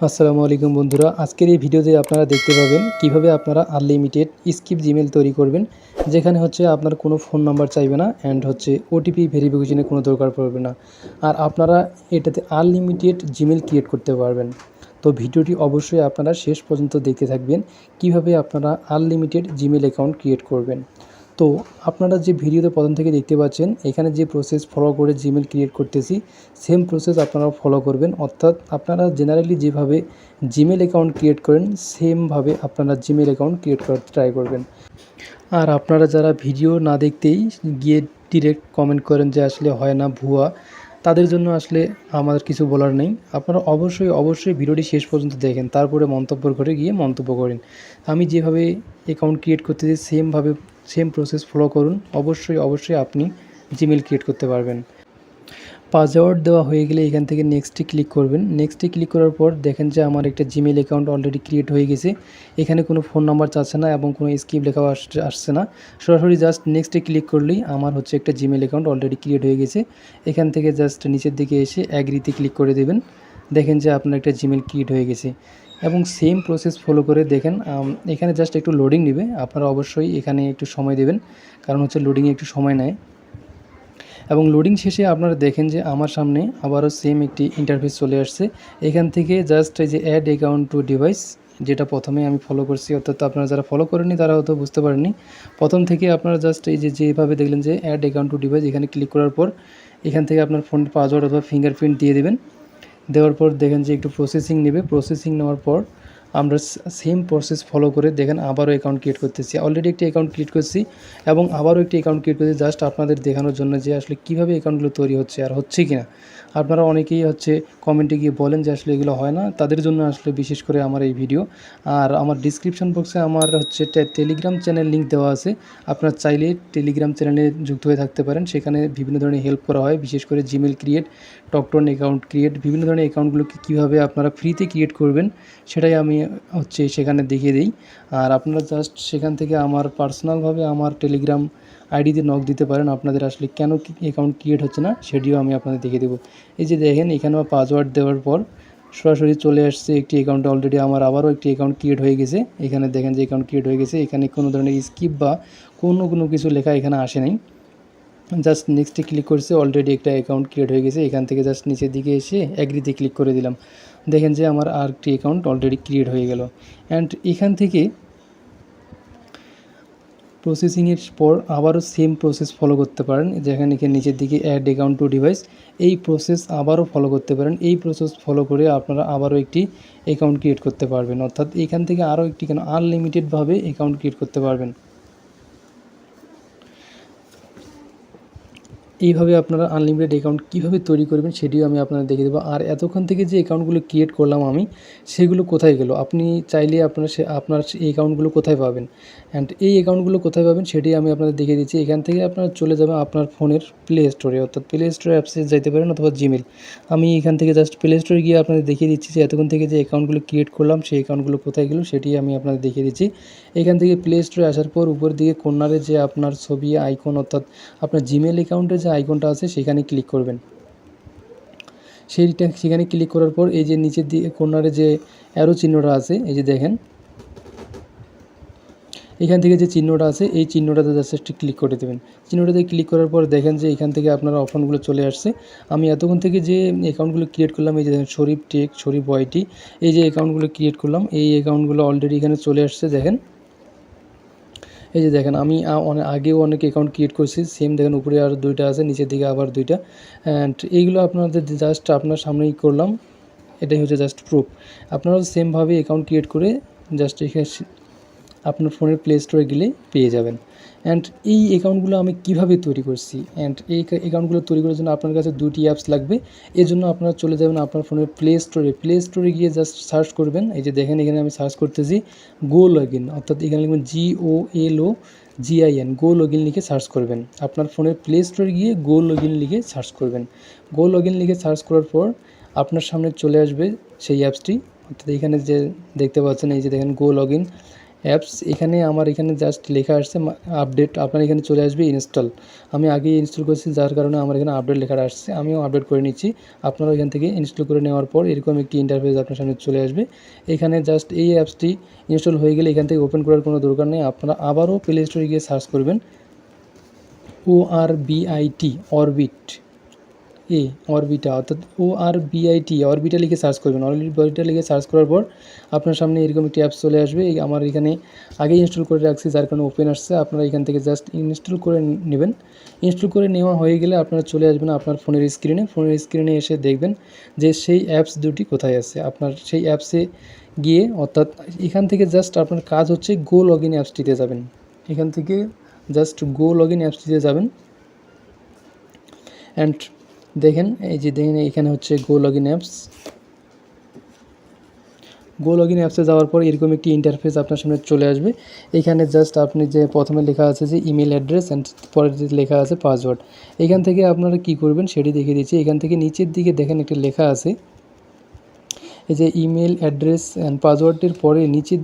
আসসালামু আলাইকুম বন্ধুরা, আজকের এই ভিডিওতে আপনারা দেখতে পাবেন কিভাবে আপনারা আনলিমিটেড স্কিপ জিমেল তৈরি করবেন, যেখানে হচ্ছে আপনার কোনো ফোন নাম্বার চাইবে না অ্যান্ড হচ্ছে ওটিপি ভেরিফিকেশনের কোনো দরকার পড়বে না। আর আপনারা এটাতে আনলিমিটেড জিমেল ক্রিয়েট করতে পারবেন। তো ভিডিওটি অবশ্যই আপনারা শেষ পর্যন্ত দেখতে থাকবেন কিভাবে আপনারা আনলিমিটেড জিমেল অ্যাকাউন্ট ক্রিয়েট করবেন। তো আপনারা যে ভিডিওতে প্রথম থেকে দেখতে পাচ্ছেন, এখানে যে প্রসেস ফলো করে জিমেল ক্রিয়েট করতেছি, সেম প্রসেস আপনারাও ফলো করবেন। অর্থাৎ আপনারা জেনারেলি যেভাবে জিমেল অ্যাকাউন্ট ক্রিয়েট করেন, সেমভাবে আপনারা জিমেল অ্যাকাউন্ট ক্রিয়েট করতে ট্রাই করবেন। আর আপনারা যারা ভিডিও না দেখতেই গিয়ে ডিরেক্ট কমেন্ট করেন যে আসলে হয় না, ভুয়া, তাদের জন্য আসলে আমার কিছু বলার নেই। আপনারা অবশ্যই ভিডিওটি শেষ পর্যন্ত দেখেন, তারপরে মন্তব্য করে গিয়ে মন্তব্য করেন। আমি যেভাবে অ্যাকাউন্ট ক্রিয়েট করতেছি সেম প্রসেস ফলো করুন। অবশ্যই আপনি জিমেল ক্রিয়েট করতে পারবেন। পাসওয়ার্ড দেওয়া হয়ে গেলে এখান থেকে নেক্সটে ক্লিক করবেন। নেক্সটে ক্লিক করার পর দেখেন যে আমার একটা জিমেল অ্যাকাউন্ট অলরেডি ক্রিয়েট হয়ে গেছে। এখানে কোনো ফোন নাম্বার চাচ্ছে না এবং কোনো স্কিপ লেখাও আসছে না। সরাসরি জাস্ট নেক্সটে ক্লিক করলেই আমার হচ্ছে একটা জিমেল অ্যাকাউন্ট অলরেডি ক্রিয়েট হয়ে গেছে। এখান থেকে জাস্ট নিচের দিকে এসে অ্যাগ্রিতে ক্লিক করে দেবেন। দেখেন যে আপনার একটা জিমেল ক্রিয়েট হয়ে গেছে এবং সেম প্রসেস ফলো করে দেখেন। এখানে জাস্ট একটু লোডিং নেবে, আপনারা অবশ্যই এখানে একটু সময় দেবেন, কারণ হচ্ছে লোডিংয়ে একটু সময় নেয়। এবং লোডিং শেষে আপনারা দেখেন যে আমার সামনে আবারও সেম একটি ইন্টারফেস চলে আসছে। এখান থেকে জাস্ট এই যে অ্যাড অ্যাকাউন্ট টু ডিভাইস, যেটা প্রথমে আমি ফলো করছি, অর্থাৎ আপনারা যারা ফলো করেননি তারা হয়তো বুঝতে পারেননি। প্রথম থেকে আপনারা জাস্ট এই যেভাবে দেখলেন যে অ্যাড অ্যাকাউন্ট টু ডিভাইস, এখানে ক্লিক করার পর এখান থেকে আপনার ফোনের পাসওয়ার্ড অথবা ফিঙ্গারপ্রিন্ট দিয়ে দেবেন। দেওয়ার পর দেখেন যে একটু প্রসেসিং নেবে। প্রসেসিং নেওয়ার পর আমরা সেম প্রসেস ফলো করে দেখেন আবারও অ্যাকাউন্ট ক্রিয়েট করতেছি। অলরেডি একটি অ্যাকাউন্ট ক্রিয়েট করছি এবং আবারও একটি অ্যাকাউন্ট ক্রিয়েট করছি, জাস্ট আপনাদের দেখানোর জন্য যে আসলে কীভাবে অ্যাকাউন্টগুলো তৈরি হচ্ছে আর হচ্ছে কি না। আপনারা অনেকেই হচ্ছে কমেন্টে গিয়ে বলেন যে আসলে এগুলো হয় না, তাদের জন্য আসলে বিশেষ করে আমার এই ভিডিও। আর আমার ডিসক্রিপশন বক্সে আমার হচ্ছে টেলিগ্রাম চ্যানেল লিঙ্ক দেওয়া আছে। আপনারা চাইলে টেলিগ্রাম চ্যানেলে যুক্ত হয়ে থাকতে পারেন। সেখানে বিভিন্ন ধরনের হেল্প করা হয়, বিশেষ করে জিমেল ক্রিয়েট, টকটন অ্যাকাউন্ট ক্রিয়েট, বিভিন্ন ধরনের অ্যাকাউন্টগুলোকে কীভাবে আপনারা ফ্রিতে ক্রিয়েট করবেন সেটাই আমি হচ্ছে সেখানে দেখিয়ে দিই। আর আপনারা জাস্ট সেখান থেকে আমার পার্সোনালভাবে আমার টেলিগ্রাম আইডিতে নক দিতে পারেন। আপনাদের আসলে কেন অ্যাকাউন্ট ক্রিয়েট হচ্ছে না সেটিও আমি আপনাদের দেখিয়ে দেবো। এই যে দেখেন এখানেও পাসওয়ার্ড দেওয়ার পর সরাসরি চলে আসছে একটি অ্যাকাউন্ট। অলরেডি আমার আবারও একটি অ্যাকাউন্ট ক্রিয়েট হয়ে গেছে। এখানে দেখেন যে অ্যাকাউন্ট ক্রিয়েট হয়ে গেছে। এখানে কোনো ধরনের স্কিপ বা কোনো কিছু লেখা এখানে আসে নাই। জাস্ট নেক্সটে ক্লিক করছে, অলরেডি একটা অ্যাকাউন্ট ক্রিয়েট হয়ে গেছে। এখান থেকে জাস্ট নিচের দিকে এসে অ্যাগ্রিতে ক্লিক করে দিলাম। দেখেন যে আমার আরেকটি অ্যাকাউন্ট অলরেডি ক্রিয়েট হয়ে গেল। অ্যান্ড এখান থেকে প্রসেসিংয়ের পর আবারও সেম প্রসেস ফলো করতে পারেন, যেখানে নিচের দিকে অ্যাড অ্যাকাউন্ট টু ডিভাইস, এই প্রসেস আবারও ফলো করতে পারেন। এই প্রসেস ফলো করে আপনারা আবারও একটি অ্যাকাউন্ট ক্রিয়েট করতে পারবেন, অর্থাৎ এখান থেকে আরও একটি আনলিমিটেডভাবে অ্যাকাউন্ট ক্রিয়েট করতে পারবেন। এইভাবে আপনারা আনলিমিটেড অ্যাকাউন্ট কীভাবে তৈরি করবেন সেটিও আমি আপনাদের দেখিয়ে দেবো। আর এতক্ষণ থেকে যে অ্যাকাউন্টগুলো ক্রিয়েট করলাম আমি, সেগুলো কোথায় গেল? আপনি চাইলে আপনার এই অ্যাকাউন্টগুলো কোথায় পাবেন, অ্যান্ড এই অ্যাকাউন্টগুলো কোথায় পাবেন সেটি আমি আপনাদের দেখিয়ে দিচ্ছি। এখান থেকে আপনারা চলে যাবেন আপনার ফোনের প্লে স্টোরে, অর্থাৎ প্লে স্টোরে অ্যাপসে যাইতে পারেন অথবা জিমেল। আমি এখান থেকে জাস্ট প্লে স্টোরে গিয়ে আপনাদের দেখিয়ে দিচ্ছি যে এতক্ষণ থেকে যে অ্যাকাউন্টগুলো ক্রিয়েট করলাম সেই অ্যাকাউন্টগুলো কোথায় গেল সেটি আমি আপনাদের দেখিয়ে দিচ্ছি। এখান থেকে প্লে স্টোরে আসার পর উপর দিকে কর্নারে যে আপনার ছবি আইকন, অর্থাৎ আপনার জিমেল অ্যাকাউন্টের যে আইকনটা আছে সেখানে ক্লিক করবেন। সেখানে ক্লিক করার পর এই যে নিচের দিকে কর্নারে যে অ্যারো চিহ্নটা আছে, এই যে দেখেন এখান থেকে যে চিহ্নটা আছে এই চিহ্নটাতে জাস্ট ক্লিক করে দেবেন। চিহ্নটাতে ক্লিক করার পর দেখেন যে এখান থেকে আপনার অপশনগুলো চলে আসছে। আমি এতক্ষণ থেকে যে অ্যাকাউন্টগুলো ক্রিয়েট করলাম, এই যে দেখেন শরীফ টেক, শরীফ ওয়াইটি, এই যে অ্যাকাউন্টগুলো ক্রিয়েট করলাম, এই অ্যাকাউন্টগুলো অলরেডি এখানে চলে আসছে। দেখেন এই যে দেখেন আমি আগেও অনেক অ্যাকাউন্ট ক্রিয়েট করছি। সেম দেখেন উপরে আর দুইটা আছে, নিচের দিকে আবার দুইটা। অ্যান্ড এইগুলো আপনাদের জাস্ট আপনার সামনেই করলাম, এটাই হচ্ছে জাস্ট প্রুফ। আপনারাও সেমভাবে অ্যাকাউন্ট ক্রিয়েট করে জাস্ট এখানে আপনার ফোনের প্লে স্টোরে গেলে পেয়ে যাবেন। অ্যান্ড এই অ্যাকাউন্টগুলো আমি কিভাবে তৈরি করছি, অ্যান্ড এই অ্যাকাউন্টগুলো তৈরি করার জন্য আপনার কাছে দুটি অ্যাপস লাগবে। এর জন্য আপনারা চলে যাবেন আপনার ফোনের প্লে স্টোরে গিয়ে জাস্ট সার্চ করবেন। এই যে দেখেন এখানে আমি সার্চ করতেছি গো লগইন, অর্থাৎ এখানে লিখবেন GOLOGIN, গো লগইন লিখে সার্চ করবেন। আপনার ফোনের প্লে স্টোরে গিয়ে গো লগইন লিখে সার্চ করবেন। গো লগইন লিখে সার্চ করার পর আপনার সামনে চলে আসবে সেই অ্যাপসটি, অর্থাৎ এখানে যে দেখতে পাচ্ছেন এই যে দেখেন গো লগইন। অ্যাপস, এখানে আমার এখানে জাস্ট লেখা আসছে আপডেট, আপনার এখানে চলে আসবে ইনস্টল। আমি আগেই ইনস্টল করেছি যার কারণে আমার এখানে আপডেট লেখাটা আসছে, আমিও আপডেট করে নিচ্ছি। আপনারাও এখান থেকে ইনস্টল করে নেওয়ার পর এরকম একটি ইন্টারফেস আপনার সামনে চলে আসবে। এখানে জাস্ট এই অ্যাপসটি ইনস্টল হয়ে গেলে এখান থেকে ওপেন করার কোনো দরকার নেই, আপনারা আবারও প্লে স্টোরে গিয়ে সার্চ করবেন ORBIT, অরবিটা, অর্থাৎ অরবিটা লিখে সার্চ করবেন। অরবিটা লিখে সার্চ করার পর আপনার সামনে এরকম একটি অ্যাপস চলে আসবে। আমার এখানে আগেই ইনস্টল করে রাখছি যার কারণে ওপেন আসছে। আপনারা এখান থেকে জাস্ট ইনস্টল করে নেবেন। ইনস্টল করে নেওয়া হয়ে গেলে আপনারা চলে আসবেন আপনার ফোনের স্ক্রিনে এসে দেখবেন যে সেই অ্যাপস দুটি কোথায় আছে। আপনার সেই অ্যাপসে গিয়ে, অর্থাৎ এখান থেকে জাস্ট আপনার কাজ হচ্ছে গো লগইন অ্যাপসটিতে যাবেন। এখান থেকে জাস্ট গো লগইন অ্যাপসটিতে যাবেন অ্যান্ড দেখেন এখানে হচ্ছে গো লগইন অ্যাপসে যাওয়ার পর এরকম একটি ইন্টারফেস আপনার সামনে চলে আসবে। এখানে জাস্ট আপনি যে প্রথমে লেখা আছে যে ইমেল অ্যাড্রেস অ্যান্ড পরে যে লেখা আছে পাসওয়ার্ড, এখান থেকে আপনারা কি করবেন সেটি দেখিয়ে দিচ্ছি। এখান থেকে নিচের দিকে দেখেন একটি লেখা আছে এই যে ইমেল অ্যাড্রেস অ্যান্ড পাসওয়ার্ডের পরে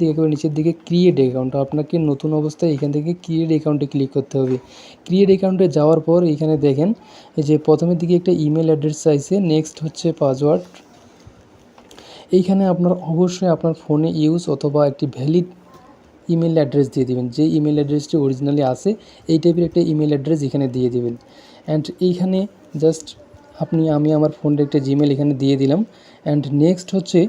একেবারে নিচের দিকে ক্রিয়েট অ্যাকাউন্ট, আপনাকে নতুন অবস্থায় এখান থেকে ক্রিয়েট অ্যাকাউন্টে ক্লিক করতে হবে। ক্রিয়েট অ্যাকাউন্টে যাওয়ার পর এখানে দেখেন এই যে প্রথমের দিকে একটা ইমেল অ্যাড্রেস চাইছে, নেক্সট হচ্ছে পাসওয়ার্ড। এইখানে আপনার অবশ্যই আপনার ফোনে ইউজ অথবা একটি ভ্যালিড ইমেল অ্যাড্রেস দিয়ে দেবেন, যে ইমেল অ্যাড্রেসটি অরিজিনালি আছে এই টাইপের একটা ইমেল অ্যাড্রেস এখানে দিয়ে দেবেন। অ্যান্ড এইখানে জাস্ট আমি আমার ফোনের একটা জিমেল এখানে দিয়ে দিলাম। অ্যান্ড নেক্সট হচ্ছে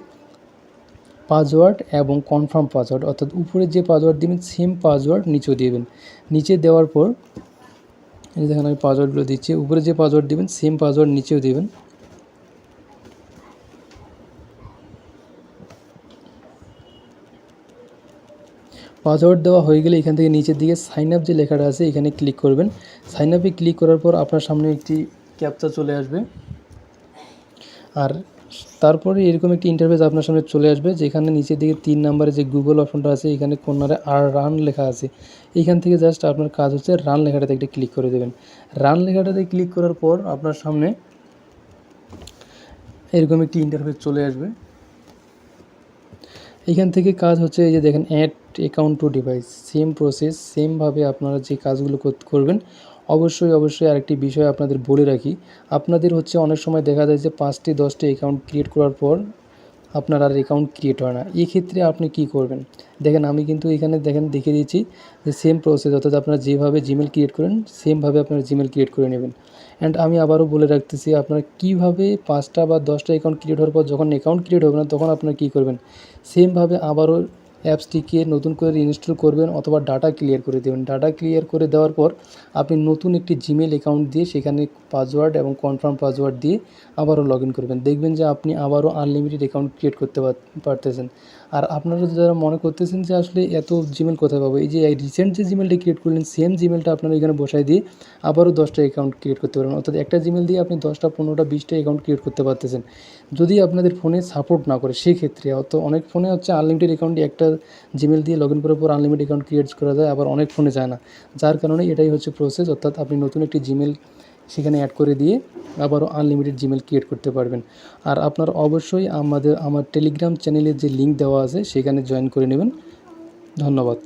পাসওয়ার্ড এবং কনফার্ম পাসওয়ার্ড, অর্থাৎ উপরে যে পাসওয়ার্ড দেবেন সেম পাসওয়ার্ড নিচেও দেবেন। নিচে দেওয়ার পর এই দেখেন আমি পাসওয়ার্ডগুলো দিচ্ছি, উপরে যে পাসওয়ার্ড দেবেন সেম পাসওয়ার্ড নিচেও দেবেন। পাসওয়ার্ড দেওয়া হয়ে গেলে এখান থেকে নিচের দিকে সাইন আপ যে লেখাটা আছে এখানে ক্লিক করবেন। সাইন আপে ক্লিক করার পর আপনার সামনে একটি ক্যাপচা চলে আসবে, আর তারপরে এরকম একটি ইন্টারফেস আপনার সামনে চলে আসবে, যেখানে নিচের দিকে 3 নম্বরে যে গুগল অপশনটা আছে এখানে কর্নারে রান লেখা আছে। এইখান থেকে জাস্ট আপনার কাজ হচ্ছে রান লেখাটাতে একটা ক্লিক করে দেবেন। রান লেখাটাতে ক্লিক করার পর আপনার সামনে এরকম একটি ইন্টারফেস চলে আসবে। এখান থেকে কাজ হচ্ছে এই যে দেখেন add account to device, same process, সেমভাবে আপনারা যে কাজগুলো করবেন। অবশ্যই আরেকটি বিষয় আপনাদের বলে রাখি, আপনাদের হচ্ছে অনেক সময় দেখা যায় যে 5টি 10টি অ্যাকাউন্ট ক্রিয়েট করার পর আপনার আর অ্যাকাউন্ট ক্রিয়েট হয় না। এই ক্ষেত্রে আপনি কি করবেন দেখেন, আমি কিন্তু এখানে দেখিয়ে দিচ্ছি যে সেম প্রসেস, অর্থাৎ আপনারা যেভাবে জিমেল ক্রিয়েট করেন সেমভাবে আপনারা জিমেল ক্রিয়েট করে নেবেন। অ্যান্ড আমি আবারও বলে রাখতেছি, আপনারা কীভাবে 5টা বা 10টা অ্যাকাউন্ট ক্রিয়েট হওয়ার পর যখন অ্যাকাউন্ট ক্রিয়েট হবে না তখন আপনারা কী করবেন, সেমভাবে আবারও অ্যাপসটিকে নতুন করে ইনস্টল করবেন অথবা ডাটা ক্লিয়ার করে দেবেন। ডাটা ক্লিয়ার করে দেওয়ার পর আপনি নতুন একটি জিমেল অ্যাকাউন্ট দিয়ে সেখানে পাসওয়ার্ড এবং কনফার্ম পাসওয়ার্ড দিয়ে আবারও লগ ইন করবেন। দেখবেন যে আপনি আবারও আনলিমিটেড অ্যাকাউন্ট ক্রিয়েট করতে পারতেছেন। আর আপনারা যারা মনে করতেছেন যে আসলে এত জিমেল কোথায় পাবো, এই যে রিসেন্ট যে জিমেলটা ক্রিয়েট করলেন সেম জিমেলটা আপনারা এখানে বসায় দিয়ে আবারও 10টা অ্যাকাউন্ট ক্রিয়েট করতে পারবেন। অর্থাৎ একটা জিমেল দিয়ে আপনি 10টা 15টা 20টা অ্যাকাউন্ট ক্রিয়েট করতে পারতেছেন। যদি আপনাদের ফোনে সাপোর্ট না করে সেক্ষেত্রে, অত অনেক ফোনে হচ্ছে আনলিমিটেড অ্যাকাউন্টে একটা জিমেল দিয়ে লগ ইন করার পর আনলিমিটেড অ্যাকাউন্ট ক্রিয়েট করা যায়, আবার অনেক ফোনে যায় না। যার কারণে এটাই হচ্ছে প্রসেস, অর্থাৎ আপনি নতুন একটি জিমেল সেখানে অ্যাড করে দিয়ে আবারও আনলিমিটেড জিমেল ক্রিয়েট করতে পারবেন। আর আপনারা অবশ্যই আমার টেলিগ্রাম চ্যানেলের যে লিঙ্ক দেওয়া আছে সেখানে জয়েন করে নেবেন। ধন্যবাদ।